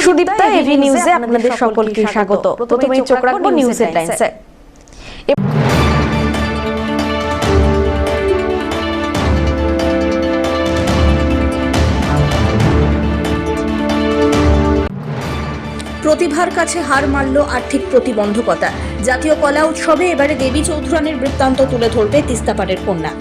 Sudipta, AV নিউজে আপনাদের সকলকে স্বাগত। প্রথমেই চোখ রাখবো নিউজ হেডলাইন্সে। প্রতিভার কাছে হার মানল আর্থিক প্রতিবন্ধকতা। জাতীয় কলা উৎসবে এবারে দেবী চৌধুরানীর বৃত্তান্ত তুলে ধরবে তিস্তাপাড়ের কন্যা।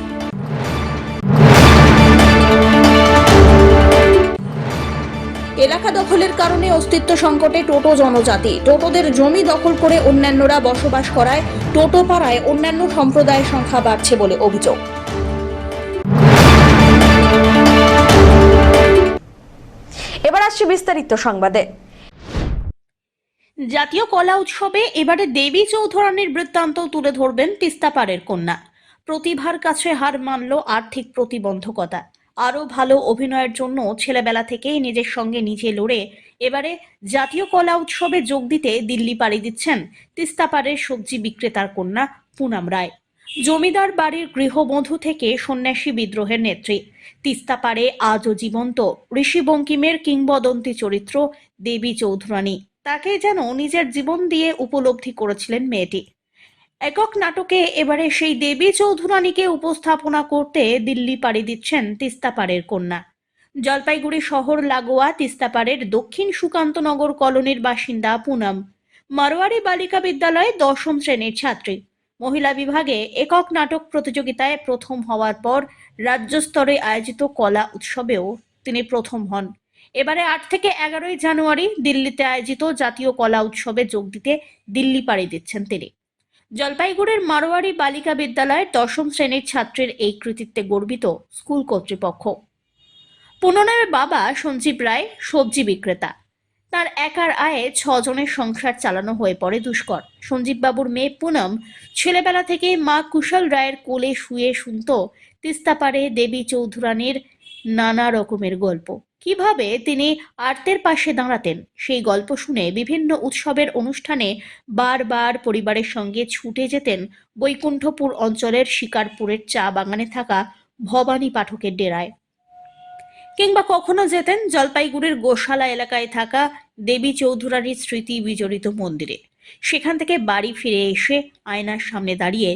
এলাকা দখলের কারণে অস্তিত্ব সংকটে টোটো জনজাতি। টোটোদের জমি দখল করে অন্যান্যরা বসবাস করায় টোটো পাড়ায় অন্যান্য সম্প্রদায়ের সংখ্যা বাড়ছে বলে অভিযোগ। এবার আসছে বিস্তারিত সংবাদে। জাতীয় কলা উৎসবে এবারে দেবী চৌধুরানীর বৃত্তান্ত তুলে ধরবেন তিস্তাপাড়ের কন্যা। প্রতিভার কাছে হার মানল আর্থিক প্রতিবন্ধকতা। আরও ভালো অভিনয়ের জন্য ছেলেবেলা থেকেই নিজের সঙ্গে নিজে লড়ে এবারে জাতীয় কলা উৎসবে যোগ দিতে দিল্লি পাড়ি দিচ্ছেন তিস্তাপাড়ের সবজি বিক্রেতার কন্যা পুনম রায়। জমিদার বাড়ির গৃহবধূ থেকে সন্ন্যাসী বিদ্রোহের নেত্রী। তিস্তাপাড়ে আজও জীবন্ত ঋষি বঙ্কিমের কিংবদন্তি চরিত্র দেবী চৌধুরানী। তাকে যেন নিজের জীবন দিয়ে উপলব্ধি করেছিলেন মেয়েটি। একক নাটকে এবারে সেই দেবী চৌধুরানীকে উপস্থাপনা করতে দিল্লি পাড়ি দিচ্ছেন তিস্তাপাড়ের কন্যা। জলপাইগুড়ি শহর লাগোয়া তিস্তাপাড়ের দক্ষিণ সুকান্তনগর কলোনির বাসিন্দা পুনম মারোয়ারি বালিকা বিদ্যালয়ে 10ম শ্রেণীর ছাত্রী। মহিলা বিভাগে একক নাটক প্রতিযোগিতায় প্রথম হওয়ার পর রাজ্য স্তরে আয়োজিত কলা উৎসবেও তিনি প্রথম হন। এবারে 8 থেকে 11 জানুয়ারি দিল্লিতে আয়োজিত জাতীয় কলা উৎসবে যোগ দিতে দিল্লি পাড়ি দিচ্ছেন তিনি। জলপাইগুড়ির মারোয়ারি বালিকা বিদ্যালয়ের 10ম শ্রেণীর ছাত্রের এই কৃতিত্বে গর্বিত স্কুল কর্তৃপক্ষ। পুনমের বাবা সঞ্জীব রায় সবজি বিক্রেতা। তার একার আয়ে 6 জনের সংসার চালানো হয়ে পড়ে দুষ্কর। সঞ্জীব বাবুর মেয়ে পুনম ছেলেবেলা থেকে মা কুশল রায়ের কোলে শুয়ে শুনত তিস্তাপাড়ে দেবী চৌধুরানীর নানা রকমের গল্প। কিভাবে তিনি আর্তের পাশে দাঁড়াতেন সেই গল্প শুনে বিভিন্ন উৎসবের অনুষ্ঠানে বারবার পরিবারের সঙ্গে ছুটে যেতেন বৈকুণ্ঠপুর অঞ্চলের শিকারপুরের চা বাগানে থাকা ভবানী পাঠকের ডেরায়, কিংবা কখনো যেতেন জলপাইগুড়ির গোশালা এলাকায় থাকা দেবী চৌধুরানীর স্মৃতি বিজড়িত মন্দিরে। সেখান থেকে বাড়ি ফিরে এসে আয়নার সামনে দাঁড়িয়ে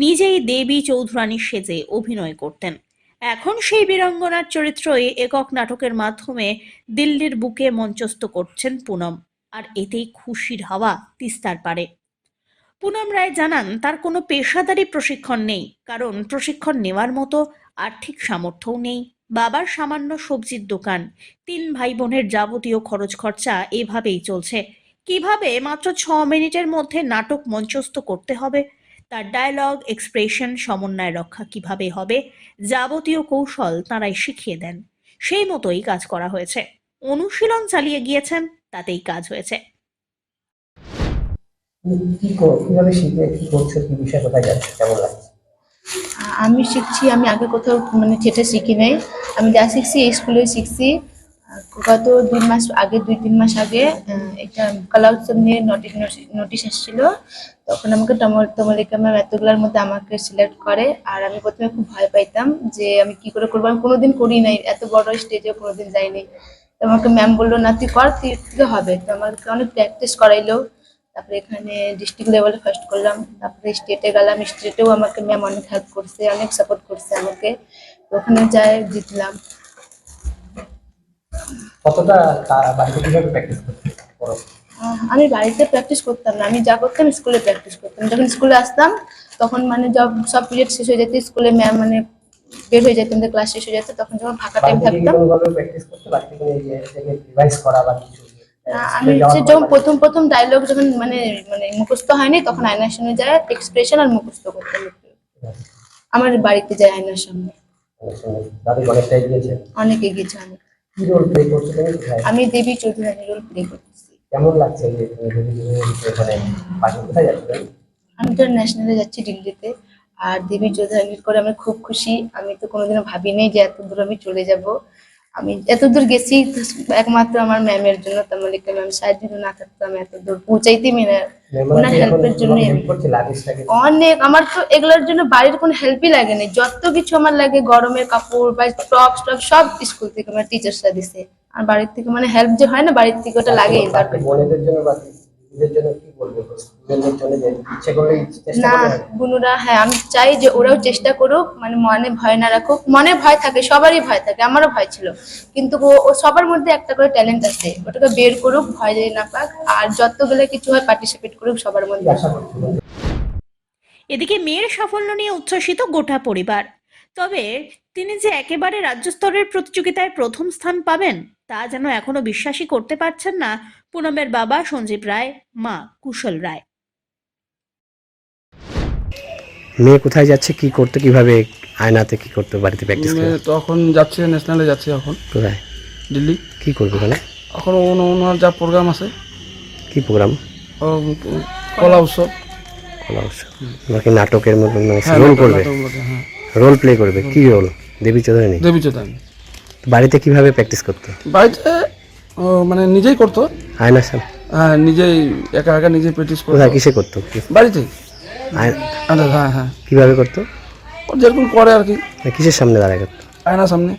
নিজেই দেবী চৌধুরানীর সেজে অভিনয় করতেন। এখন সেই বীরাঙ্গনার চরিত্রই একক নাটকের মাধ্যমে দিল্লির বুকে মঞ্চস্থ করছেন পুনম, আর এতেই খুশির হাওয়া তিস্তার পারে। পুনম রায় জানান তার কোনো পেশাদারি প্রশিক্ষণ নেই, কারণ প্রশিক্ষণ নেওয়ার মতো আর্থিক সামর্থ্যও নেই। বাবার সামান্য সবজির দোকান, 3 ভাই বোনের যাবতীয় খরচ খরচা এভাবেই চলছে। কিভাবে মাত্র 6 মিনিটের মধ্যে নাটক মঞ্চস্থ করতে হবে, তার ডায়লগ এক্সপ্রেশন সমন্বয় রক্ষা কিভাবে হবে, যাবতীয় কৌশল তাঁরাই শিখিয়ে দেন। সেই মতোই কাজ করা হয়েছে। অনুশীলন চালিয়ে গিয়েছেন, তাতেই কাজ হয়েছে। কিভাবে শিখে কি করছো, কি বিষয় কোথায় যাচ্ছে, কেমন লাগছে? আমি শিখছি, আমি আগে কোথাও থিয়েটার শিখি নাই। আমি যা শিখছি এই স্কুলে শিখছি। গত 2-3 মাস আগে একটা কলা উৎসব নিয়ে নোটিশ এসেছিল। তখন আমাকে তমলিকা ম্যাম এতগুলোর মধ্যে আমাকে সিলেক্ট করে। আর আমি প্রথমে খুব ভয় পাইতাম যে আমি কি করে করবো, আমি কোনোদিন করি নাই, এত বড় স্টেজে কোনোদিন যাইনি। তো আমাকে ম্যাম বললো না তুই কর, তুই হবে। তো আমাকে অনেক প্র্যাকটিস করাইলো। তারপরে এখানে ডিস্ট্রিক্ট লেভেলে ফার্স্ট করলাম, তারপরে স্টেটে গেলাম। স্টেটেও আমাকে ম্যাম অনেক হেল্প করছে, অনেক সাপোর্ট করছে আমাকে। ওখানে যাই জিতলাম। কতটা বাড়িতে কিভাবে প্র্যাকটিস করো? আমি বাড়িতে প্র্যাকটিস করতাম না, আমি যা করতাম স্কুলে প্র্যাকটিস করতাম। যখন স্কুলে আসতাম তখন মানে সব পিরিয়ড শেষ হয়ে যেত, স্কুলে ম্যাম মানে বের হয়ে যেতাম, ক্লাস শেষ হয়ে যেত, তখন যখন ফাঁকা টাইম থাকতাম প্র্যাকটিস করতে বাড়িতে কোনো রিভাইজ করা বা কিছু? আমি যখন প্রথম ডায়লগ যখন মানে মুখস্থ হয়নি, তখন আয়নার সামনে যায় এক্সপ্রেশন আর মুখস্থ করতে হতো। আমার বাড়িতে যায় আয়নার সামনে। অনেক এগিয়েছে। কি রোল প্লে করছো তুমি? আমি দেবী চৌধুরানী রোল প্লে করতেছি। কেমন লাগছে যে দেবী চৌধুরানী কোথায় যাচ্ছে? আমি তো ন্যাশনালে যাচ্ছি দিল্লিতে। আর দেবী চৌধুরানীর করে আমি খুব খুশি। আমি তো কোনোদিনও ভাবিনি যে এত দূর আমি চলে যাব। আমি এতদূর গেছি একমাত্র আমার ম্যামের জন্য, তামালিকা ম্যাম সাহেব যদি না থাকতো আমি এতদূর পৌঁছাইতেই না। ওনার হেল্পের জন্য হেল্প করছে লাগেজটাকে। অনেক, আমার তো এগুলোর জন্য বাড়ির কোনো হেল্পই লাগে না, যত কিছু আমার লাগে গরমের কাপড় বা টপ টপ সব স্কুল থেকে আমার টিচার্সরা দিছে। আর বাড়ির থেকে মানে হেল্প যে হয় না, বাড়ির থেকে ওটা লাগেই দরকার। বোনেদের জন্য বা দিদিদের জন্য কি বলবে? স্টুডেন্টদের জন্য যে ইচ্ছে করলেই চেষ্টা না, করতে হয়। বুনুরা, হ্যাঁ আমি চাই যে ওরাও চেষ্টা করুক, মানে মনে ভয় না রাখুক। মনে ভয় থাকে, সবারই ভয় থাকে, আমারও ভয় ছিল, কিন্তু ও সবার মধ্যে একটা করে ট্যালেন্ট আছে, ওটাকে বের করুক, ভয় যেন না পাক। আর যতগুলো কিছু হয় পার্টিসিপেট করুক সবার মধ্যে। আশা করছি। এদিকে মেয়ের সাফল্য নিয়ে উচ্ছ্বসিত গোটা পরিবার। তবে তিনি যে একেবারে রাজ্য স্তরের প্রতিযোগিতায় প্রথম স্থান পাবেন তা যেন এখনো বিশ্বাসই করতে পারছেন না পুনমের বাবা সঞ্জীব রায়, মা কুশল রায়। মেয়ে কোথায় যাচ্ছে, কি করতে, কিভাবে আয়নাতে কি করতে, বাড়িতে প্র্যাকটিস করে? তখন যাচ্ছে ন্যাশনালে যাচ্ছে, এখন কোথায় দিল্লি। কি করবে ওখানে? এখন ওনার যা প্রোগ্রাম আছে, কি প্রোগ্রাম? ও, কলা উৎসব। কলা উৎসব। নাকি নাটকের মতো হ্যাঁ, রোল করবে? নাটক বটে, হ্যাঁ। রোল প্লে করবে? কি রোল? দেবী চৌধুরানী? দেবী চৌধুরানী। বাড়িতে কিভাবে প্র্যাকটিস করতো? বাড়িতে মানে নিজেই করতো। আয়নার সামনে? হ্যাঁ, নিজেই একা একা নিজেই প্র্যাকটিস করতো। কোথায়, কিসে করতো? বাড়িতেই। আয়না? হ্যাঁ হ্যাঁ। কিভাবে করতো? ও যেরকম করে আর কি। না, কিসের সামনে দাঁড়ায় করতো? আয়নার সামনে।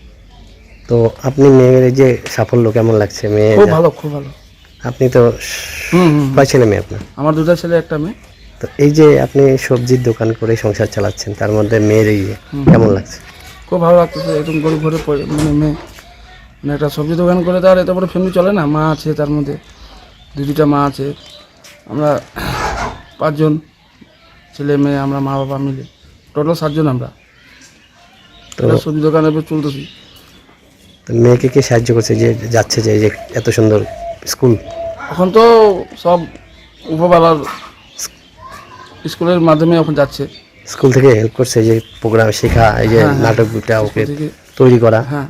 তো আপনি মেয়ের এই যে সাফল্য কেমন লাগছে? মেয়ে খুব ভালো, খুব ভালো। আপনি তো কয় ছেলে মেয়ে আপনার? আমার দুটা ছেলে একটা মেয়ে। তো এই যে আপনি সবজির দোকান করে সংসার চালাচ্ছেন, তার মধ্যে মেয়ের এই কেমন লাগছে? খুব ভালো লাগতেছে, এরকম গরিব ঘরে মানে মেয়ে, মানে একটা সবজি দোকান করে তার এত বড় ফ্যামিলি চলে না। মা আছে, তার মধ্যে দুটা মা আছে, আমরা 5 জন ছেলে মেয়ে, আমরা মা বাবা মিলে টোটাল 7 জন আমরা। তো সবজি দোকানের উপর চলতেছি। তো মেয়েকে কে সাহায্য করছে যে যাচ্ছে, যে এই যে এত সুন্দর স্কুল? এখন তো সব উপরওয়ালার স্কুলের মাধ্যমে এখন যাচ্ছে। স্কুল থেকে হেল্প করছে, যে প্রোগ্রাম শেখা, এই যে হ্যাঁ, হ্যাঁ। নাটকটা ওকে স্কুল থেকে। তৈরি করা, হ্যাঁ,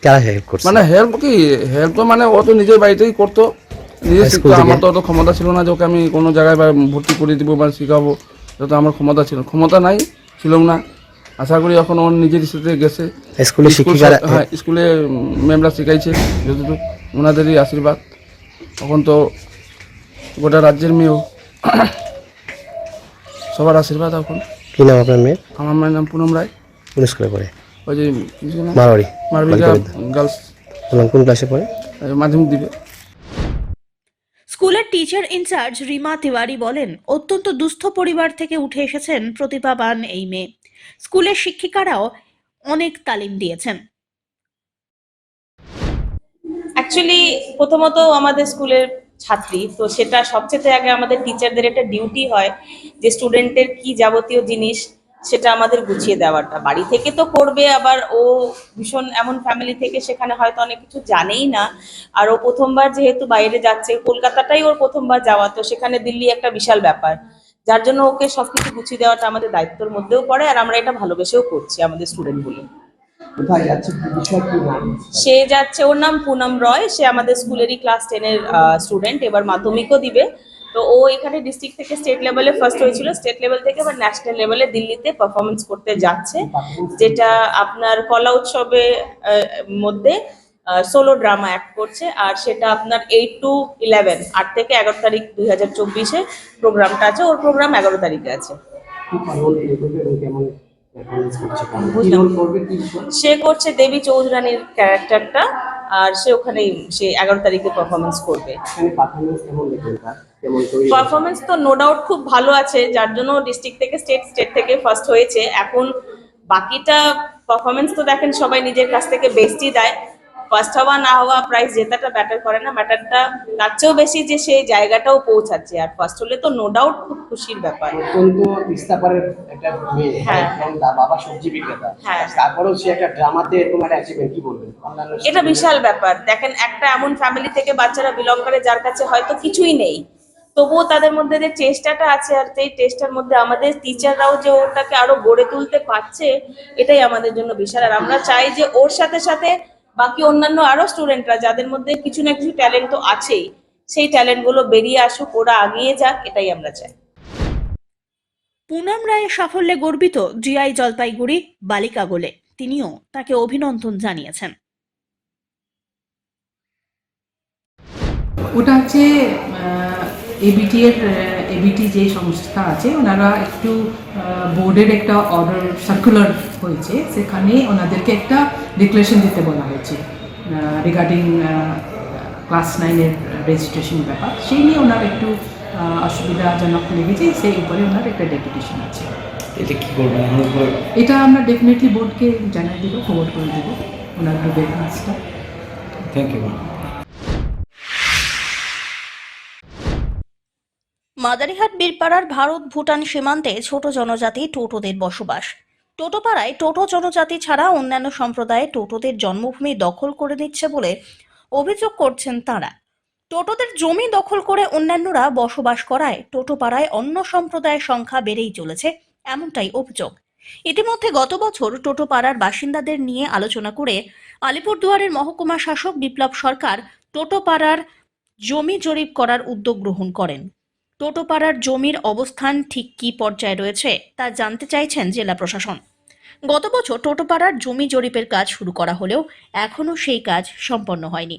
কারা হেল্প করছে? মানে হেল্প কি, হেল্প তো মানে ও তো নিজের বাড়িতেই করতো, নিজে আর শিখতো। স্কুল থেকে? আমার তো অত ক্ষমতা ছিল না যে ওকে আমি কোনো জায়গায় বা ভর্তি করে দিব বা শেখাবো, এটা তো আমার ক্ষমতা নাই, ছিল না। আশা করি এখন ওর নিজের সাথে গেছে। স্কুলে শিক্ষিকারা? হ্যাঁ, স্কুলে ম্যামরা শেখাইছে যতটুকু, ওনাদেরই আশীর্বাদ। এখন তো গোটা রাজ্যের মেয়েও সবার আশীর্বাদ এখন। কি নাম আপনার মেয়ের? আমার মায়ের নাম পুনম রায়। কোন স্কুলে পড়ে? ওই যে কি যেন? মারোয়ারি মারবিকা গার্লস বললাম। কোন ক্লাসে পড়ে? মাধ্যমিক দিবে। স্কুলের টিচার ইনচার্জ রিমা তিওয়ারি বলেন, অত্যন্ত দুস্থ পরিবার থেকে উঠে এসেছেন প্রতিভাবান এই মেয়ে। স্কুলের শিক্ষিকারাও অনেক তালিম দিয়েছেন। অ্যাকচুয়ালি প্রথমত আমাদের স্কুলের ছাত্রী, তো সেটা সবচেয়ে আগে আমাদের টিচারদের একটা ডিউটি হয় যে স্টুডেন্টের কি যাবতীয় জিনিস সেটা আমাদের গুছিয়ে দেওয়াটা। বাড়ি থেকে তো করবে, আবার ও ভীষণ এমন ফ্যামিলি থেকে সেখানে হয়তো অনেক কিছু জানেই না। আর ও প্রথমবার যেহেতু বাইরে যাচ্ছে, কলকাতাটাই ওর প্রথমবার যাওয়া, তো সেখানে দিল্লি একটা বিশাল ব্যাপার, যার জন্য ওকে সবকিছু গুছিয়ে দেওয়াটা আমাদের দায়িত্বের মধ্যেও পড়ে। আর আমরা এটা ভালোবেসেও করছি আমাদের স্টুডেন্টগুলো। কোথায় যাচ্ছে, কি বিষয়, কি নাম? সে যাচ্ছে, ওর নাম পুনম রয়, সে আমাদের স্কুলেরই ক্লাস 10-এর স্টুডেন্ট, এবার মাধ্যমিকও দিবে। তো ও এখানে ডিস্ট্রিক্ট থেকে স্টেট লেভেলে ফার্স্ট হয়েছিল, স্টেট লেভেল থেকে এবার ন্যাশনাল লেভেলে দিল্লিতে পারফরমেন্স করতে যাচ্ছে, যেটা আপনার কলা উৎসবে মধ্যে সোলো ড্রামা অ্যাক্ট করছে। আর সেটা আপনার 8 to 11, 8 থেকে 11 তারিখ 2024-এ প্রোগ্রামটা আছে। ওর প্রোগ্রাম 11 তারিখে আছে। সে করছে দেবী চৌধুরানীর ক্যারেক্টারটা, আর সে ওখানেই সে 11 তারিখে পারফরমেন্স করবে। পারফরমেন্স তো নো ডাউট খুব ভালো আছে, যার জন্য ডিস্ট্রিক্ট থেকে স্টেট থেকে ফার্স্ট হয়েছে। এখন বাকিটা পারফরমেন্স তো দেখেন সবাই নিজের কাছ থেকে বেস্টই দেয়, ফার্স্ট হওয়া না হওয়া প্রাইজ জেতাটা ব্যাটার করে না, ম্যাটারটা তার চেয়েও বেশি যে সেই জায়গাটাও পৌঁছাচ্ছে। আর ফার্স্ট হলে তো নো ডাউট খুব খুশির ব্যাপার। অত্যন্ত তিস্তাপাড়ের একটা মেয়ে, হ্যাঁ। এবং তার বাবা সবজি বিক্রেতা, হ্যাঁ। তারপরেও সে একটা ড্রামাতে এরকম একটা অ্যাচিভমেন্ট, কি বলবেন? এটা বিশাল ব্যাপার। দেখেন, একটা এমন ফ্যামিলি থেকে বাচ্চারা বিলং করে যার কাছে হয়তো কিছুই নেই, তবুও তাদের মধ্যে যে চেষ্টাটা আছে, আর সেই চেষ্টার মধ্যে আমাদের টিচাররাও যে ওটাকে আরো গড়ে তুলতে পারছে, এটাই আমাদের জন্য বিশাল। আর আমরা চাই যে ওর সাথে সাথে বাকি অন্যান্য আরো স্টুডেন্টরা যাদের মধ্যে কিছু না কিছু ট্যালেন্ট তো আছেই, সেই ট্যালেন্টগুলো বেরিয়ে আসুক, ওরা আগিয়ে যাক, এটাই আমরা চাই। পুনম রায়ের সাফল্যে গর্বিত জিআই জলপাইগুড়ি বালিকা গোলে, তিনিও তাকে অভিনন্দন জানিয়েছেন। ওটা হচ্ছে এবিটি যে সংস্থা আছে ওনারা একটু বোর্ডের একটা অর্ডার সার্কুলার হয়েছে, সেখানে ওনাদেরকে একটা ডিক্লারেশন দিতে বলা হয়েছে রিগার্ডিং ক্লাস 9-এর রেজিস্ট্রেশন ব্যাপার। সেই নিয়ে ওনার একটু অসুবিধাজনক লেগেছে, সেই উপরে ওনার একটা ডেপুটেশন আছে। এটা কি করবেন? এটা আমরা ডেফিনেটলি বোর্ডকে জানিয়ে দেবো, ফরওয়ার্ড করে দেবো ওনার গ্রিভেন্সটা। Thank you. মাদারিহাট বীরপাড়ার ভারত ভুটান সীমান্তে ছোট জনজাতি টোটোদের বসবাস। টোটোপাড়ায় টোটো জনজাতি ছাড়া অন্যান্য সম্প্রদায়ে টোটোদের জন্মভূমি দখল করে নিচ্ছে বলে অভিযোগ করছেন তারা। টোটোদের জমি দখল করে অন্যান্যরা বসবাস করায় টোটোপাড়ায় অন্য সম্প্রদায়ের সংখ্যা বেড়েই চলেছে, এমনটাই অভিযোগ। ইতিমধ্যে গত বছর টোটোপাড়ার বাসিন্দাদের নিয়ে আলোচনা করে আলিপুরদুয়ারের মহকুমা শাসক বিপ্লব সরকার টোটোপাড়ার জমি জরিপ করার উদ্যোগ গ্রহণ করেন। টোটোপাড়ার জমির অবস্থান ঠিক কী পর্যায়ে রয়েছে তা জানতে চাইছেন জেলা প্রশাসন। গত বছর টোটোপাড়ার জমি জরিপের কাজ শুরু করা হলেও এখনও সেই কাজ সম্পন্ন হয়নি।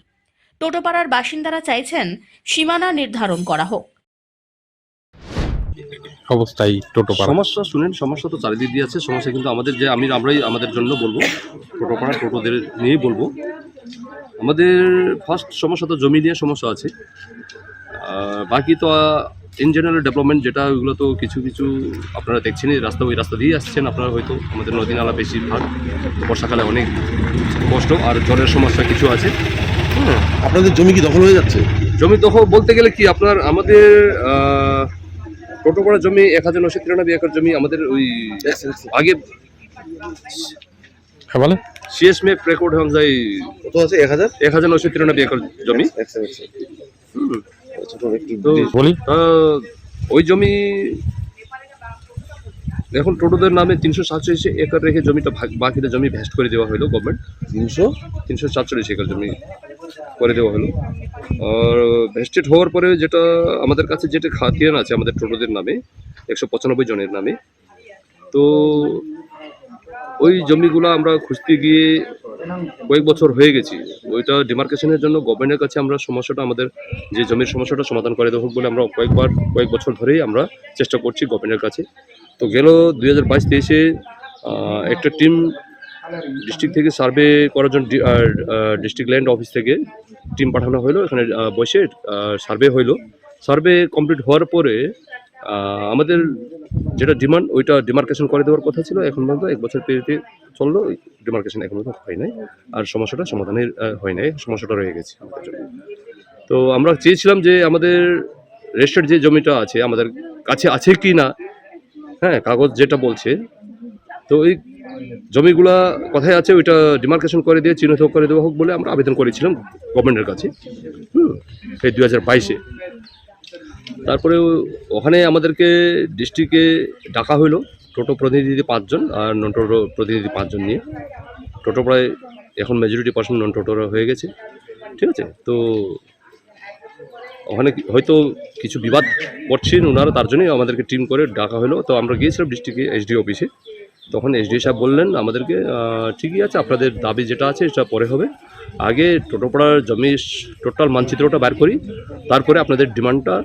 টোটোপাড়ার বাসিন্দারা চাইছেন সীমানা নির্ধারণ করা হোক। অবস্থায় টোটোপাড়া সমস্যা শুনেন, সমস্যা তো চারিদিক দিয়ে আছে। সমস্যা কিন্তু আমাদের যে আমরাই আমাদের জন্য বলবো, টোটোপাড়া টোটোদের নিয়েই বলবো। আমাদের ফার্স্ট সমস্যা তো জমি নিয়ে সমস্যা আছে, বাকি তো ইন জেনারেল ডেভেলপমেন্ট যেটা ওইগুলো তো কিছু কিছু আপনারা দেখছেনই, ওই রাস্তা দিয়ে আসছেন আপনারা, হয়তো আমাদের নদী নালা বেশিরভাগ বর্ষাকালে অনেক কষ্ট, আর জলের সমস্যা কিছু আছে। হ্যাঁ, আপনাদের জমি কি দখল হয়ে যাচ্ছে? জমি দখল বলতে গেলে কি, আপনার আমাদের টোটোপাড়া জমি 1993 একর জমি আমাদের ওই আগে বলে सीएस में रेकॉर्ड हो जाए কত আছে? 1993 একর জমি। তো বলি ওই জমি এখন টোটোদের নামে 347 একর রেখে জমিটা বাকিটা জমি ভেস্ট করে দেওয়া হলো গভর্নমেন্ট। 347 একর জমি করে দেওয়া হলো। আর ভেস্টেড হওয়ার পরে যেটা আমাদের কাছে যেটা খাতিয়ান আছে আমাদের টোটোদের নামে 195 জনের নামে, তো ওই জমিগুলো আমরা খুঁজতে গিয়ে কয়েক বছর হয়ে গেছি। ওইটা ডিমার্কেশনের জন্য গভর্নমেন্টের কাছে আমরা সমস্যাটা, আমাদের যে জমির সমস্যাটা সমাধান করে দেওয়া হোক বলে আমরা কয়েক বছর ধরেই আমরা চেষ্টা করছি গভর্নমেন্টের কাছে। তো গেল 2022-23-এ একটা টিম ডিস্ট্রিক্ট থেকে সার্ভে করার জন্য ডিস্ট্রিক্ট ল্যান্ড অফিস থেকে টিম পাঠানো হলো, এখানে বসে সার্ভে হইলো। সার্ভে কমপ্লিট হওয়ার পরে আমাদের যেটা ডিমান্ড, ওইটা ডিমার্কেশন করে দেওয়ার কথা ছিল। এখন পর্যন্ত 1 বছর পেরিয়ে চললো, ডিমার্কেশন এখন পর্যন্ত হয় নাই, আর সমস্যাটা সমাধানের হয় নাই, সমস্যাটা রয়ে গেছে আমাদের জন্য। তো আমরা চেয়েছিলাম যে আমাদের রেজিস্টার্ড যে জমিটা আছে আমাদের কাছে আছে কি না, হ্যাঁ কাগজ যেটা বলছে, তো এই জমিগুলা কোথায় আছে ওইটা ডিমার্কেশন করে দিয়ে চিহ্নিত করে দেওয়া হোক বলে আমরা আবেদন করেছিলাম গভর্নমেন্টের কাছে এই 2022-এ। তারপরে ওখানে আমাদেরকে ডিস্ট্রিক্টে ডাকা হলো, টোটো প্রতিনিধি 5 জন আর নন টোটো প্রতিনিধি 5 জন নিয়ে। টোটো প্রায় এখন মেজরিটি পার্সেন্ট নন টোটোরা হয়ে গেছে, ঠিক আছে। তো ওখানে হয়তো কিছু বিবাদ করছেন ওনারা, তার জন্যই আমাদেরকে টিম করে ডাকা হলো। তো আমরা গিয়েছিলাম ডিস্ট্রিক্টে এসডি অফিসে, তখন এসডি সাহেব বললেন আমাদেরকে ঠিকই আছে, আপনাদের দাবি যেটা আছে সেটা পরে হবে, আগে টোটোপাড়ার জমির টোটাল মানচিত্রটা বার করি, তারপরে আপনাদের ডিমান্ডটা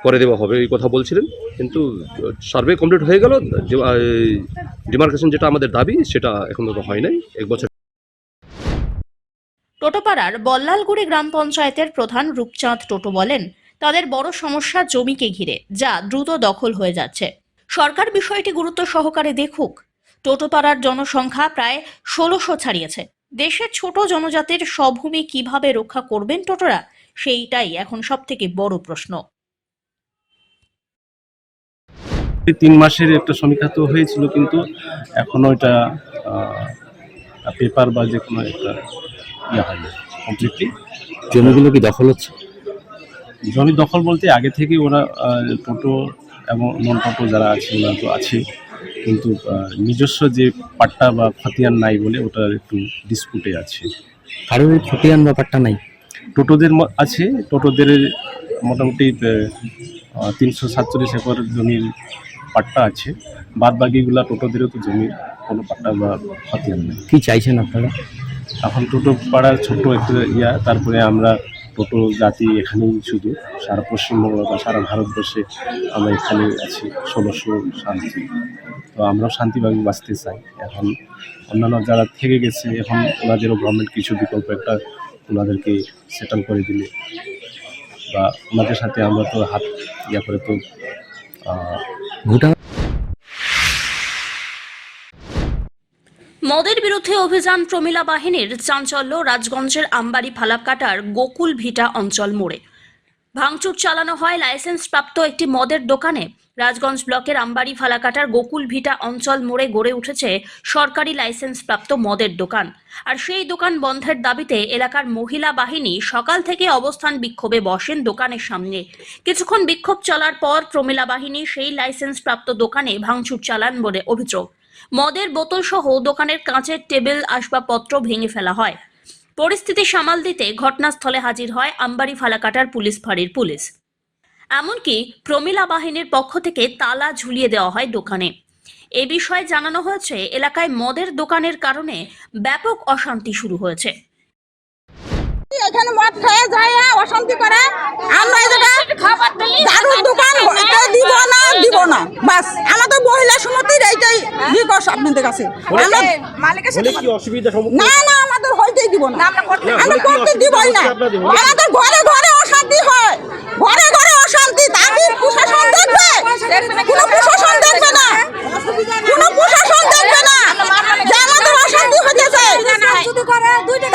করে দেওয়া হবে, এই কথা বলছিলেন। কিন্তু সার্ভে কমপ্লিট হয়ে গেল, ডিমার্কেশন যেটা আমাদের দাবি সেটা এখন তো হয় নাই 1 বছর। টোটোপাড়ার বল্লালগুড়ি গ্রাম পঞ্চায়েতের প্রধান রূপচাঁদ টোটো বলেন, তাদের বড় সমস্যা জমিকে ঘিরে, যা দ্রুত দখল হয়ে যাচ্ছে। সরকার বিষয়টি গুরুত্ব সহকারে দেখুক। টোটোপাড়ার জনসংখ্যা প্রায় 1600 ছাড়িয়েছে। দেশের ছোট জনজাতির স্বভূমি কিভাবে রক্ষা করবেন টোটোরা, সেইটাই এখন সবথেকে বড় প্রশ্ন। 3 মাসের একটা সমীক্ষা তো হয়েছিল, কিন্তু এখনো এটা পেপার বা যে কোনো একটা হয়নি কমপ্লিটলি। জমিগুলো কি দখল হচ্ছে? জমি দখল বলতে আগে থেকে ওরা টোটো এবং নন টোটো যারা আছে ওরা তো আছে, কিন্তু নিজস্ব যে পাট্টা বা খতিয়ান নাই বলে ওটা একটু ডিসপুটে আছে। কারোর খতিয়ান ব্যাপারটা নাই, টোটোদের আছে, টোটোদের মোটামুটি 347 একর জমির পাট্টা আছে, বাদ বাকিগুলা টোটোদেরও তো জমির কোনো পাট্টা বা খতিয়ান নেই। কি চাইছেন আপনারা? এখন টোটো পাড়ার ছোট্ট একটা তারপরে আমরা টোটো জাতি এখানেই শুধু সারা পশ্চিমবঙ্গ বা সারা ভারতবর্ষে আমরা এখানেই আছি 1600 শান্তি। তো আমরাও শান্তিভাবে বাঁচতে চাই। এখন অন্যান্য যারা থেকে গেছে এখন ওনাদেরও গভর্নমেন্ট কিছু বিকল্প একটা ওনাদেরকে সেটেল করে দিলে বা ওনাদের সাথে আমরা তো হাত ইয়া করে তো ভুটান মদের বিরুদ্ধে অভিযান প্রমিলা বাহিনীর। চাঞ্চল্য রাজগঞ্জের আমবাড়ি ফালাকাটার গোকুল ভিটা অঞ্চল মোড়ে। ভাঙচুর চালানো হয় লাইসেন্স প্রাপ্ত একটি মদের দোকানে। রাজগঞ্জ ব্লকের আমবাড়ি ফালাকাটার গোকুল ভিটা অঞ্চল মোড়ে গড়ে উঠেছে সরকারি লাইসেন্স প্রাপ্ত মদের দোকান। আর সেই দোকান বন্ধের দাবিতে এলাকার মহিলা বাহিনী সকাল থেকে অবস্থান বিক্ষোভে বসেন দোকানের সামনে। কিছুক্ষণ বিক্ষোভ চলার পর প্রমিলা বাহিনী সেই লাইসেন্স প্রাপ্ত দোকানে ভাঙচুর চালান বলে অভিযোগ। মদের বোতল সহ দোকানের কাঁচের টেবিল আসবাবপত্র ভেঙে ফেলা হয়। পরিস্থিতি সামাল দিতে ঘটনাস্থলে হাজির হয় আমবাড়ি ফালাকাটার পুলিশ ফাঁড়ির পুলিশ। এমনকি প্রমিলা বাহিনীর পক্ষ থেকে তালা ঝুলিয়ে দেওয়া হয় দোকানে। এ বিষয়ে জানানো হয়েছে এলাকায় মদের দোকানের কারণে ব্যাপক অশান্তি শুরু হয়েছে। এখানে মদ খেয়ে যায় অশান্তি করে, আমরা এই জায়গায় দারুর দোকান দিব না বাস। আমাদের মহিলা সমিতির এইটাই রিকোয়েস্ট আপনাদের কাছে। আমরা মালিকের সাথে কি অসুবিধা না আমাদের হইতেই দিব না, আমরা করতে দিবই না। আমাদের ঘরে ঘরে অশান্তি হয়, ঘরে ঘরে অশান্তি। তাকে প্রশাসন দেখবে, কোনো প্রশাসন দেখবে না, কোনো প্রশাসন দেখবে না যে আমাদের অশান্তি হয়েছে।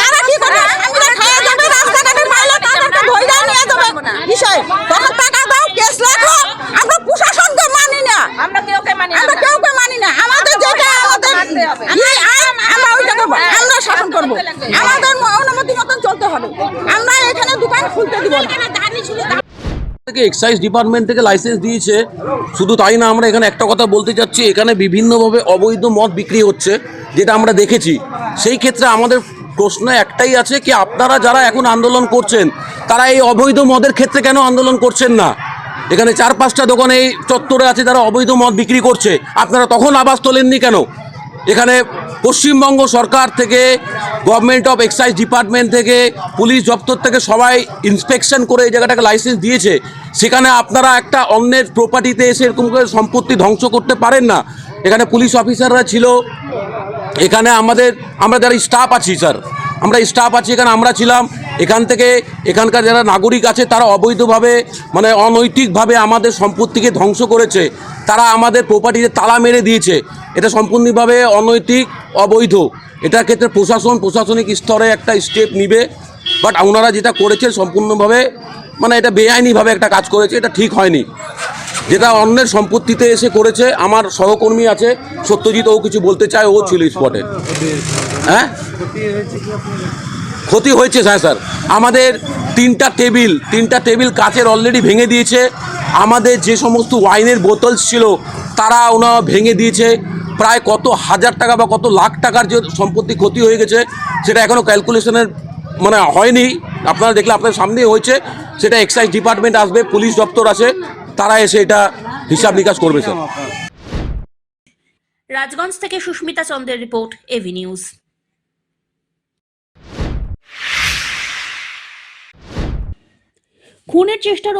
তারা কি করে আমরা খাওয়া যাবে রাস্তাঘাটে মাইলে তাদেরকে ধইরা নিয়ে যাবে বিষয়। তখন টাকা দাও, কেস লেখো। আমরা প্রশাসনকে মানি না, আমরা কাউকে মানি না। আমাদের যেটা আমাদের আমরা ওইটা করবো, আমরা শাসন করবো, আমাদের অনুমতি মতন চলতে হবে। আমরা এখানে দোকান খুলতে দিব না। এক্সাইজ ডিপার্টমেন্ট থেকে লাইসেন্স দিয়েছে। শুধু তাই না, আমরা এখানে একটা কথা বলতে চাচ্ছি, এখানে বিভিন্নভাবে অবৈধ মদ বিক্রি হচ্ছে, যেটা আমরা দেখেছি। সেই ক্ষেত্রে আমাদের প্রশ্ন একটাই আছে কি আপনারা যারা এখন আন্দোলন করছেন তারা এই অবৈধ মদের ক্ষেত্রে কেন আন্দোলন করছেন না? এখানে 4-5টা দোকান এই চত্বরে আছে যারা অবৈধ মদ বিক্রি করছে, আপনারা তখন আওয়াজ তোলেননি কেন? এখানে পশ্চিমবঙ্গ সরকার থেকে, গভর্নমেন্ট অফ এক্সাইজ ডিপার্টমেন্ট থেকে, পুলিশ দপ্তর থেকে সবাই ইন্সপেকশন করে এই জায়গাটাকে লাইসেন্স দিয়েছে। সেখানে আপনারা একটা অন্যের প্রপার্টিতে এসে এরকম করে সম্পত্তি ধ্বংস করতে পারেন না। এখানে পুলিশ অফিসাররা ছিল, এখানে আমরা যারা স্টাফ আছি স্যার, আমরা স্টাফ আছি এখানে, আমরা ছিলাম। এখান থেকে এখানকার যারা নাগরিক আছে তারা অবৈধভাবে মানে অনৈতিকভাবে আমাদের সম্পত্তিকে ধ্বংস করেছে। তারা আমাদের প্রপার্টিতে তালা মেরে দিয়েছে। এটা সম্পূর্ণভাবে অনৈতিক, অবৈধ। এটার ক্ষেত্রে প্রশাসনিক স্তরে একটা স্টেপ নিবে। বাট ওনারা যেটা করেছে সম্পূর্ণভাবে মানে এটা বেআইনিভাবে একটা কাজ করেছে, এটা ঠিক হয়নি। যেটা অন্যের সম্পত্তিতে এসে করেছে। আমার সহকর্মী আছে সত্যজিৎ, ও কিছু বলতে চায়, ও ছিল স্পটে। হ্যাঁ, ক্ষতি হয়েছে স্যার। আমাদের তিনটা টেবিল কাচের অলরেডি ভেঙে দিয়েছে। আমাদের যে সমস্ত ওয়াইনের বোতল ছিল তারা ওনারা ভেঙে দিয়েছে। প্রায় কত হাজার টাকা বা কত লাখ টাকার যে সম্পত্তি ক্ষতি হয়ে গেছে সেটা এখনও ক্যালকুলেশনের মানে হয়নি। আপনারা দেখলে আপনার সামনেই হয়েছে। সেটা এক্সাইজ ডিপার্টমেন্ট আসবে, পুলিশ দপ্তর আছে, তারা এসে এটা হিসাব নিকাশ করবে স্যার। রাজগঞ্জ থেকে সুস্মিতা চন্দ্রের রিপোর্ট, এভি নিউজ। খুনের চেষ্টার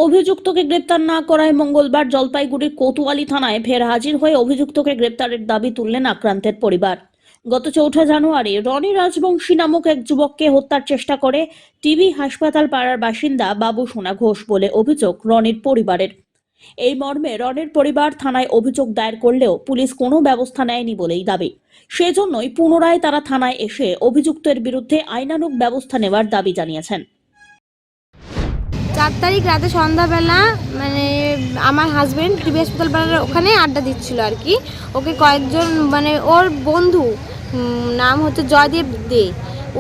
অভিযুক্তকে গ্রেপ্তার না করায় মঙ্গলবার জলপাইগুড়ির কোতোয়ালি থানায় ফের হাজির হয়ে অভিযুক্তকে গ্রেপ্তারের দাবি তুললেন আক্রান্তের পরিবার। গত 4 জানুয়ারি রনি রাজবংশী নামক এক যুবককে হত্যার চেষ্টা করে টিবি হাসপাতাল পাড়ার বাসিন্দা বাবু সোনা ঘোষ বলে অভিযোগ রনির পরিবারের। এই মর্মে রনির পরিবার থানায় অভিযোগ দায়ের করলেও পুলিশ কোনো ব্যবস্থা নেয়নি বলেই দাবি। সেজন্যই পুনরায় তারা থানায় এসে অভিযুক্তের বিরুদ্ধে আইনানুগ ব্যবস্থা নেওয়ার দাবি জানিয়েছেন। 4 তারিখ রাতে সন্ধ্যাবেলা মানে আমার হাজবেন্ড টিবি হাসপাতাল পাড়ার ওখানে আড্ডা দিচ্ছিল আর কি। ওকে কয়েকজন মানে ওর বন্ধু, নাম হচ্ছে জয়দেব দে,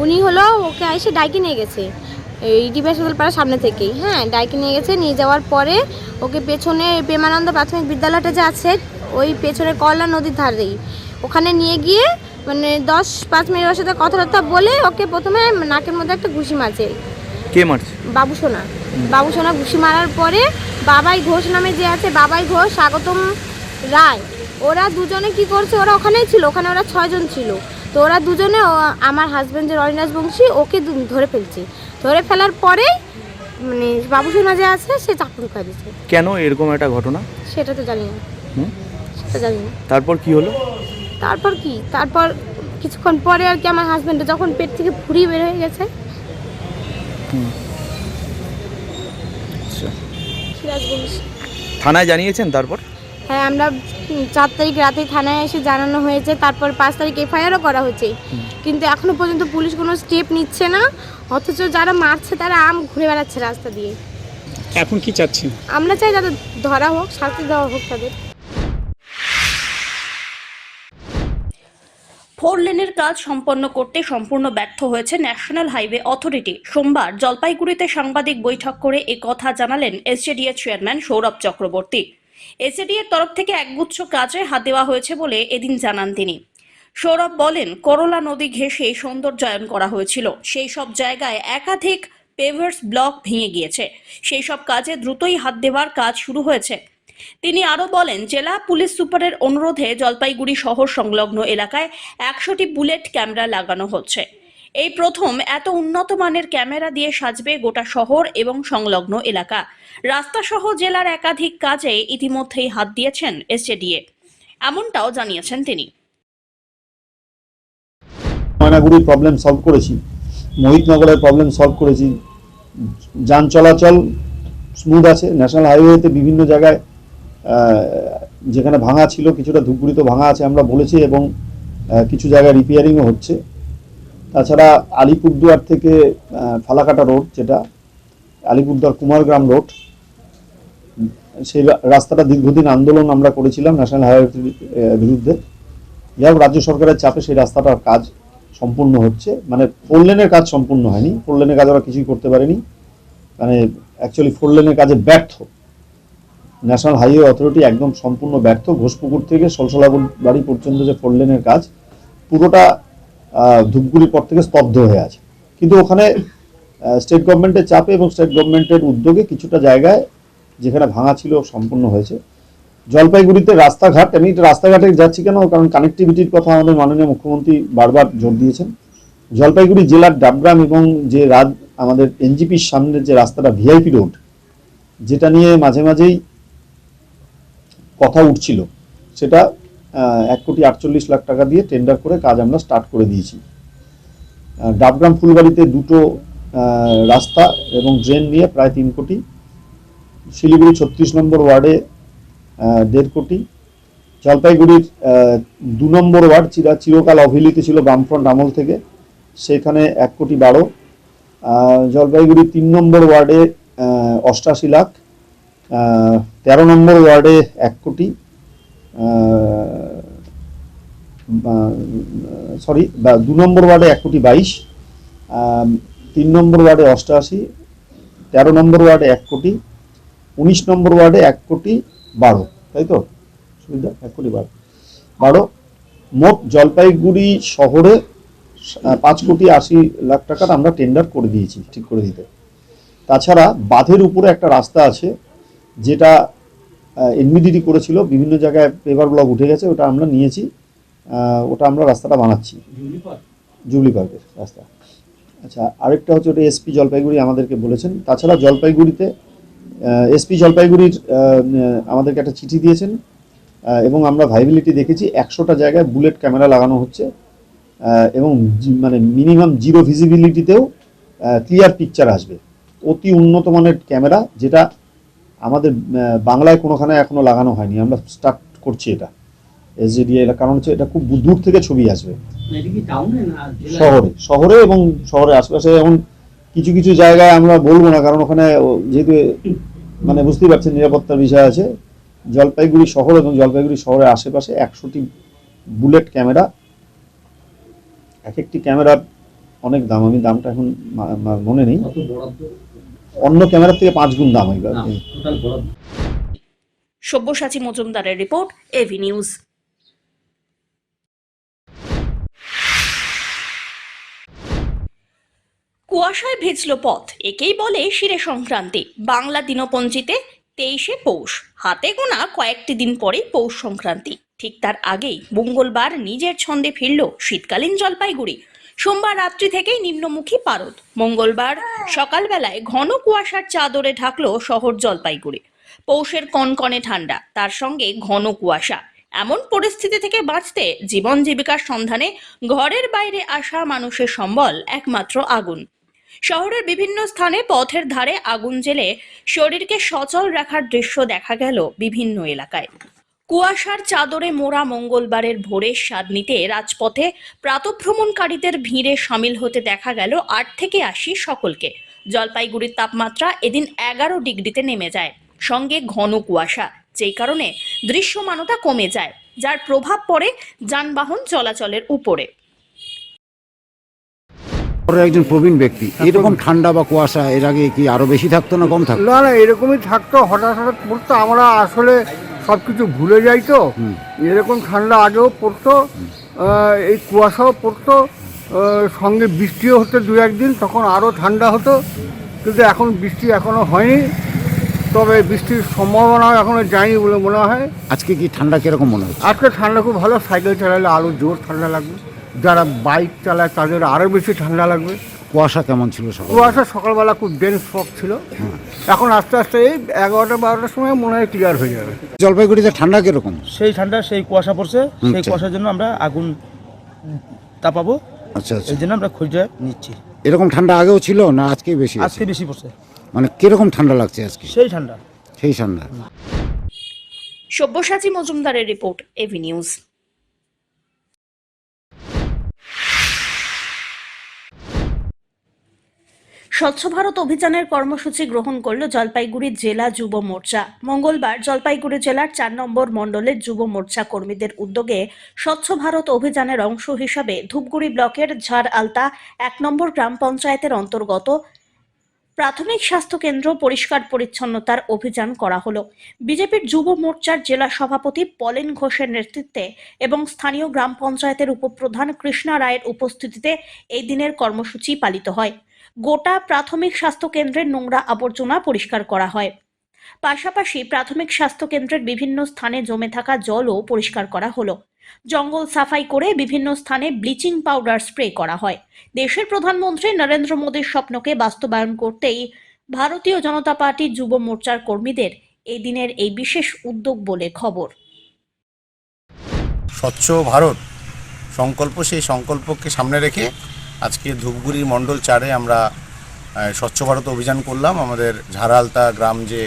উনি হলো ওকে এসে ডাইকে নিয়ে গেছে এই টিবি হাসপাতাল পাড়ার সামনে থেকেই। হ্যাঁ, ডাইকে নিয়ে গেছে। নিয়ে যাওয়ার পরে ওকে পেছনে প্রেমানন্দ প্রাথমিক বিদ্যালয়টা যে আছে ওই পেছনে কল্লা নদীর ধারেই ওখানে নিয়ে গিয়ে মানে 10-5 মিনিট ওর সাথে কথাবার্তা বলে ওকে প্রথমে নাকের মধ্যে একটা ঘুষি মারছে। কে মারছে? বাবু সোনা ঘুষি মারার পরে বাবাই ঘোষ নামে যে আছে, বাবাই ঘোষ, স্বাগতম রায়, ওরা দুজনে কি করছে, ওরা ওখানেই ছিল, ওখানে ওরা 6 জন ছিল। তো ওরা দুজনে আমার হাজব্যান্ড যে রনি রাজবংশী ওকে ধরে ফেলছে। ধরে ফেলার পরেই মানে বাবুসের মাঝে আছে সে চাকু ঢুকা দিচ্ছে। কেন এরকম একটা ঘটনা? সেটা তো জানি না। সেটা জানি না। তারপর কি হলো? তারপর কিছুক্ষণ পরে আর কি আমার হাজবেন্ডের যখন পেট থেকে ফুরি বের হয়ে গেছে। আচ্ছা, সিরাজগঞ্জ থানায় জানিয়েছেন তারপর? হ্যাঁ, আমরা 4 তারিখ রাতে থানায় এসে জানানো হয়েছে, তারপর 5 তারিখ এফআইআরও করা হয়েছে, কিন্তু এখনো পর্যন্ত পুলিশ কোনো স্টেপ নিচ্ছে না। অথচ যারা মারছে তারা ঘুরে বেড়াচ্ছে রাস্তা দিয়ে। এখন কি চাচ্ছেন? আমরা চাই যাতে ধরা হোক, শাস্তি দেওয়া হোক তাদের। 4 লেনের কাজ সম্পন্ন করতে সম্পূর্ণ ব্যর্থ হয়েছে ন্যাশনাল হাইওয়ে অথরিটি। সোমবার জলপাইগুড়িতে সাংবাদিক বৈঠক করে কথা জানালেন এসজেডিএ চেয়ারম্যান সৌরভ চক্রবর্তী। এসজেডিএর তরফ থেকে একগুচ্ছ কাজে হাত দেওয়া হয়েছে বলে এদিন জানান তিনি। সৌরভ বলেন, করলা নদী ঘেঁষে সৌন্দর্যায়ন করা হয়েছিল, সেই সব জায়গায় একাধিক পেভার্স ব্লক ভেঙে গিয়েছে, সেই সব কাজে দ্রুতই হাত দেওয়ার কাজ শুরু হয়েছে। তিনি আরও বলেন, জেলা পুলিশ সুপারের অনুরোধে জলপাইগুড়ি শহর সংলগ্ন এলাকায় 100টি বুলেট ক্যামেরা লাগানো হচ্ছে। এই প্রথম এত উন্নত মানের ক্যামেরা দিয়ে সাজবে গোটা শহর এবং সংলগ্ন এলাকা। রাস্তা সহ জেলার একাধিক কাজে ইতিমধ্যেই হাত দিয়েছেন এসজেডিএ, এমনটাও জানিয়েছেন তিনি। ময়নাগুড়ির প্রবলেম সলভ করেছি, মোহিতনগরের প্রবলেম সলভ করেছি, যান চলাচল স্মুথ আছে। ন্যাশনাল হাইওয়েতে বিভিন্ন জায়গায় যেখানে ভাঙা ছিল, কিছুটা ধূপগুড়িতে ভাঙা আছে আমরা বলেছি, এবং কিছু জায়গায় রিপেয়ারিংও হচ্ছে। তাছাড়া আলিপুরদুয়ার থেকে ফালাকাটা রোড, যেটা আলিপুরদুয়ার কুমারগ্রাম রোড, সেই রাস্তাটা দীর্ঘদিন আন্দোলন আমরা করেছিলাম ন্যাশনাল হাইওয়ের বিরুদ্ধে। যাই হোক, রাজ্য সরকারের চাপে সেই রাস্তাটার কাজ সম্পূর্ণ হচ্ছে। মানে 4 লেনের কাজ সম্পূর্ণ হয়নি, 4 লেনের কাজ ওরা কিছুই করতে পারেনি, মানে অ্যাকচুয়ালি 4 লেনের কাজে ব্যর্থ। ন্যাশনাল হাইওয়ে অথরিটি একদম সম্পূর্ণ ব্যর্থ। ঘোষপুকুর থেকে সলসলাগুড় বাড়ি পর্যন্ত যে 4 লেনের কাজ, পুরোটা ধূপগুড়ির পর থেকে স্তব্ধ হয়ে আছে। কিন্তু ওখানে স্টেট গভর্নমেন্টের চাপে এবং স্টেট গভর্নমেন্টের উদ্যোগে কিছুটা জায়গায় যেখানে ভাঙা ছিল সম্পূর্ণ হয়েছে। জলপাইগুড়িতে রাস্তাঘাট, আমি রাস্তাঘাটে যাচ্ছি কেন, কারণ কানেক্টিভিটির কথা আমাদের মাননীয় মুখ্যমন্ত্রী বারবার জোর দিয়েছেন। জলপাইগুড়ি জেলার ডাবগ্রাম এবং যে আমাদের এনজিপির সামনে যে রাস্তাটা ভিআইপি রোড, যেটা নিয়ে মাঝে মাঝেই কথা উঠছিল, সেটা 1,48 লাখ টাকা দিয়ে টেন্ডার করে কাজ আমরা স্টার্ট করে দিয়েছি। ডাবগ্রাম ফুলবাড়িতে 2টো রাস্তা এবং ড্রেন নিয়ে প্রায় 3 কোটি। শিলিগুড়ি 36 নম্বর ওয়ার্ডে 1.5 কোটি। জলপাইগুড়ির 2 নম্বর ওয়ার্ড চিরকাল অবহেলিত ছিল বামফ্রন্ট আমল থেকে, সেখানে 1,12,00,000। জলপাইগুড়ি 3 নম্বর ওয়ার্ডে 88 লাখ। 13 নম্বর ওয়ার্ডে 1 কোটি, 2 নম্বর ওয়ার্ডে 1,22,00,000, 3 নম্বর ওয়ার্ডে 88, 13 নম্বর ওয়ার্ডে 1 কোটি, 19 নম্বর ওয়ার্ডে 1,12,00,000, তাই তো সুবিধা? 1,12,00,000। মোট জলপাইগুড়ি শহরে 5,80,00,000 টাকার আমরা টেন্ডার করে দিয়েছি ঠিক করে দিতে। তাছাড়া বাঁধের উপরে একটা রাস্তা আছে, যেটা এনবিডিডি করেছিল, বিভিন্ন জায়গায় পেভার ব্লক উঠে গেছে, ওটা আমরা নিয়েছি, ওটা আমরা রাস্তাটা বানাচ্ছি, জুবলি পার্কের রাস্তা। আচ্ছা, আরেকটা হচ্ছে ওটা এসপি জলপাইগুড়ি আমাদেরকে বলেছেন। তাছাড়া জলপাইগুড়িতে এসপি জলপাইগুড়ির আমাদেরকে একটা চিঠি দিয়েছেন, এবং আমরা ভাইবিলিটি দেখেছি 100টা জায়গায় বুলেট ক্যামেরা লাগানো হচ্ছে, এবং মানে মিনিমাম 0 ভিজিবিলিটিতেও ক্লিয়ার পিকচার আসবে। অতি উন্নত মানের ক্যামেরা, যেটা আমাদের বাংলায় কোনোখানে এখনো লাগানো হয়নি। আমরা স্টার্ট করছি এটা এসজেডিএ, কারণ হচ্ছে এটা খুব দূর থেকে ছবি আসবে। শহরে এবং শহরের আশপাশে, এমন কিছু কিছু জায়গায় আমরা বলবো না, কারণ ওখানে যেহেতু মানে বুঝতেই পারছেন নিরাপত্তার বিষয় আছে। জলপাইগুড়ি শহর এবং জলপাইগুড়ি শহরের আশেপাশে 100টি বুলেট ক্যামেরা। একটি ক্যামেরার অনেক দাম, আমি দামটা এখন মনে নেই, অন্য ক্যামেরার থেকে 5 গুণ দাম। সব্যসাচী মজুমদারের রিপোর্ট, এভি নিউজ। কুয়াশায় ভিজল পথ, একেই বলে শিরে সংক্রান্তি। বাংলা দিনপঞ্জিতে 23শে পৌষ, হাতে গোনা কয়েকটি দিন পরেই পৌষ সংক্রান্তি। ঠিক তার আগেই মঙ্গলবার নিজের ছন্দে ফিরল শীতকালীন জলপাইগুড়ি। সোমবার রাত্রি থেকেই নিম্নমুখী পারদ। মঙ্গলবার সকালবেলায় ঘন কুয়াশার চাদরে ঢাকলো শহর জলপাইগুড়ি। পৌষের কনকনে ঠান্ডা, তার সঙ্গে ঘন কুয়াশা। এমন পরিস্থিতি থেকে বাঁচতে জীবন জীবিকার সন্ধানে ঘরের বাইরে আসা মানুষের সম্বল একমাত্র আগুন। শহরের বিভিন্ন স্থানে পথের ধারে আগুন জ্বেলে শরীরকে সচল রাখার দৃশ্য দেখা গেল বিভিন্ন এলাকায়। কুয়াশার চাদরে মোড়া মঙ্গলবারের ভোরের স্বাদ নিতে রাজপথে প্রাতঃভ্রমণকারীদের ভিড়ে সামিল হতে দেখা গেল 8 থেকে 80 সকলকে। জলপাইগুড়ির তাপমাত্রা এদিন 11 ডিগ্রিতে নেমে যায়, সঙ্গে ঘন কুয়াশা, যেই কারণে দৃশ্যমানতা কমে যায়, যার প্রভাব পড়ে যানবাহন চলাচলের উপরে। একজন প্রবীণ ব্যক্তি, এরকম ঠান্ডা বা কুয়াশা এর আগে কি আরো বেশি থাকতো না কম থাকতো? না, এরকমই থাকতো। হঠাৎ হঠাৎ পড়তো, আমরা আসলে সব কিছু ভুলে যাই তো। এরকম ঠান্ডা আগেও পড়তো, এই কুয়াশাও পড়তো, সঙ্গে বৃষ্টিও হতো 2-1 দিন, তখন আরও ঠান্ডা হতো। কিন্তু এখন বৃষ্টি এখনও হয়নি, তবে বৃষ্টির সম্ভাবনা এখনও যায়নি বলে মনে হয়। আজকে কি ঠান্ডা কিরকম মনে হচ্ছে? আজকে ঠান্ডা খুব ভালো। সাইকেল চালালে আরও জোর ঠান্ডা লাগবে, যারা বাইক চালায় তাদের আরও বেশি ঠান্ডা লাগবে। কুয়াশা কেমন ছিল? কুয়াশা সকালবেলা খুব ডেন্স ফগ ছিল, এখন আস্তে আস্তে এই 11টা-12টার সময় মনে হয় ক্লিয়ার হয়ে যাবে। জলপাইগুড়িতে ঠান্ডা কিরকম? সেই ঠান্ডা, সেই কুয়াশা পড়ছে, সেই কুয়াশার জন্য আমরা আগুন তাপাবো। আচ্ছা আচ্ছা, এই জন্য আমরা খোঁজটা নিচ্ছি। এরকম ঠান্ডা আগেও ছিল না আজকে বেশি? আজকে বেশি পড়ছে। মানে কিরকম ঠান্ডা লাগছে আজকে? সেই ঠান্ডা। সেই ঠান্ডা। সব্যসাচী মজুমদারের রিপোর্ট, এভি নিউজ। স্বচ্ছ ভারত অভিযানের কর্মসূচি গ্রহণ করল জলপাইগুড়ি জেলা যুব মোর্চা। মঙ্গলবার জলপাইগুড়ি জেলার 4 নম্বর মণ্ডলের যুব মোর্চা কর্মীদের উদ্যোগে স্বচ্ছ ভারত অভিযানের অংশ হিসাবে ধূপগুড়ি ব্লকের ঝাড় আলতা 1 নম্বর গ্রাম পঞ্চায়েতের অন্তর্গত প্রাথমিক স্বাস্থ্য কেন্দ্র পরিষ্কার পরিচ্ছন্নতার অভিযান করা হলো। বিজেপির যুব মোর্চার জেলা সভাপতি পলেন ঘোষের নেতৃত্বে এবং স্থানীয় গ্রাম পঞ্চায়েতের উপপ্রধান কৃষ্ণা রায়ের উপস্থিতিতে এই দিনের কর্মসূচি পালিত হয়। গোটা প্রাথমিক স্বাস্থ্য কেন্দ্রের নোংরা আবর্জনা পরিষ্কার করা হয়। পাশাপাশি প্রাথমিক স্বাস্থ্য কেন্দ্রের বিভিন্ন স্থানে জমে থাকা জলও পরিষ্কার করা হলো। জঙ্গল সাফাই করে বিভিন্ন স্থানে ব্লিচিং পাউডার স্প্রে করা হয়। দেশের প্রধানমন্ত্রী নরেন্দ্র মোদীর স্বপ্নকে বাস্তবায়ন করতেই ভারতীয় জনতা পার্টি যুব মোর্চার কর্মীদের এই দিনের এই বিশেষ উদ্যোগ বলে খবর। স্বচ্ছ ভারত সংকল্প, সেই সংকল্পকে সামনে রেখে আজকে ধূপগুড়ি মণ্ডল 4-এ আমরা স্বচ্ছ ভারত অভিযান করলাম। আমাদের ঝাড়ালতা গ্রাম যে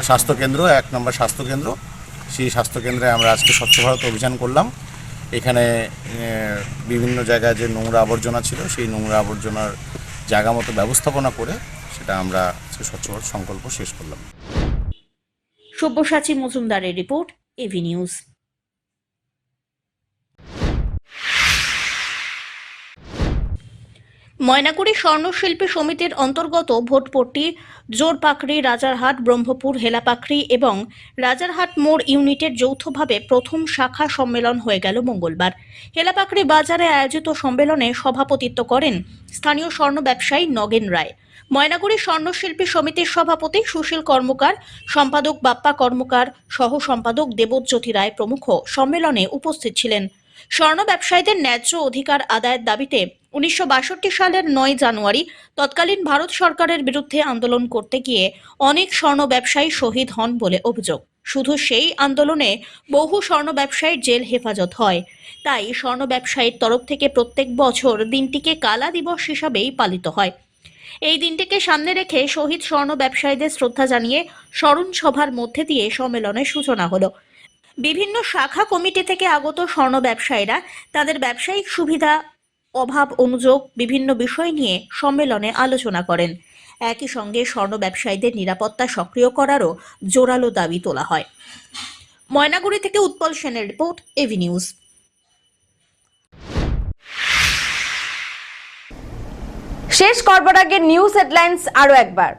স্বাস্থ্যকেন্দ্র, 1 নম্বর স্বাস্থ্যকেন্দ্র, সেই স্বাস্থ্যকেন্দ্রে আমরা আজকে স্বচ্ছ ভারত অভিযান করলাম। এখানে বিভিন্ন জায়গায় যে নোংরা আবর্জনা ছিল, সেই নোংরা আবর্জনার জায়গা মতো ব্যবস্থাপনা করে সেটা আমরা স্বচ্ছ ভারত সংকল্প শেষ করলাম। সব্যসাচী মজুমদারের রিপোর্ট, এভি নিউজ। ময়নাগুড়ি স্বর্ণশিল্পী সমিতির অন্তর্গত ভোটপট্টি, জোরপাকড়ি, রাজারহাট, ব্রহ্মপুর, হেলাপাকড়ি এবং রাজারহাট মোড় ইউনিটের যৌথভাবে প্রথম শাখা সম্মেলন হয়ে গেল মঙ্গলবার। হেলাপাকড়ি বাজারে আয়োজিত সম্মেলনে সভাপতিত্ব করেন স্থানীয় স্বর্ণ ব্যবসায়ী নগেন রায়। ময়নাগুড়ি স্বর্ণশিল্পী সমিতির সভাপতি সুশীল কর্মকার, সম্পাদক বাপ্পা কর্মকার, সহ সম্পাদক দেবজ্যোতি রায় প্রমুখ সম্মেলনে উপস্থিত ছিলেন। স্বর্ণ ব্যবসায়ীদের ন্যায্য অধিকার আদায়ের দাবিতে 1962 সালের 9 জানুয়ারি তৎকালীন ভারত সরকারের বিরুদ্ধে আন্দোলন করতে গিয়ে অনেক স্বর্ণ ব্যবসায়ী শহীদ হন বলে অভিযোগ। শুধু সেই আন্দোলনে বহু স্বর্ণ ব্যবসায়ীর জেল হেফাজত হয়। তাই স্বর্ণ ব্যবসায়ীর তরফ থেকে প্রত্যেক বছর দিনটিকে কালা দিবস হিসাবেই পালিত হয়। এই দিনটিকে সামনে রেখে শহীদ স্বর্ণ ব্যবসায়ীদের শ্রদ্ধা জানিয়ে স্মরণ সভার মধ্যে দিয়ে সম্মেলনের সূচনা হলো। বিভিন্ন শাখা কমিটি থেকে আগত স্বর্ণ ব্যবসায়ীরা তাদের ব্যবসায়িক সুবিধা, অভাব, অনুযোগ বিভিন্ন বিষয় নিয়ে সম্মেলনে আলোচনা করেন। একই সঙ্গে স্বর্ণ ব্যবসায়ীদের নিরাপত্তা সক্রিয় করারও জোরালো দাবি তোলা হয়। ময়নাগুড়ি থেকে উৎপল সেনের রিপোর্ট, এভি নিউজ। শেষ করবার আগে নিউজ হেডলাইন্স আরো একবার।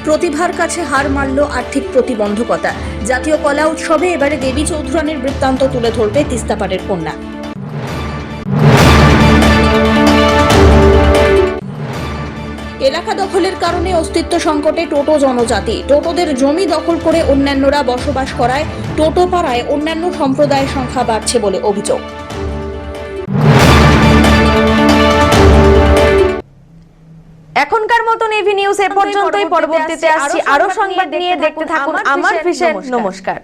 প্রতিভার কাছে হার মানল আর্থিক প্রতিবন্ধকতা। জাতীয় কলা উৎসবে এবারে দেবী চৌধুরানীর বৃত্তান্ত তুলে ধরবে তিস্তাপাড়ের কন্যা। এলাকা দখলের কারণে অস্তিত্ব সংকটে টোটো জনজাতি। টোটোদের জমি দখল করে অন্যান্যরা বসবাস করায় টোটো পাড়ায় অন্যান্য সম্প্রদায়ের সংখ্যা বাড়ছে বলে অভিযোগ। এখনকার মতন এভি নিউজ এ পর্যন্তই। পরবর্তীতে আসছি আরো সংবাদ নিয়ে। দেখতে থাকুন আমার ভিশন। নমস্কার।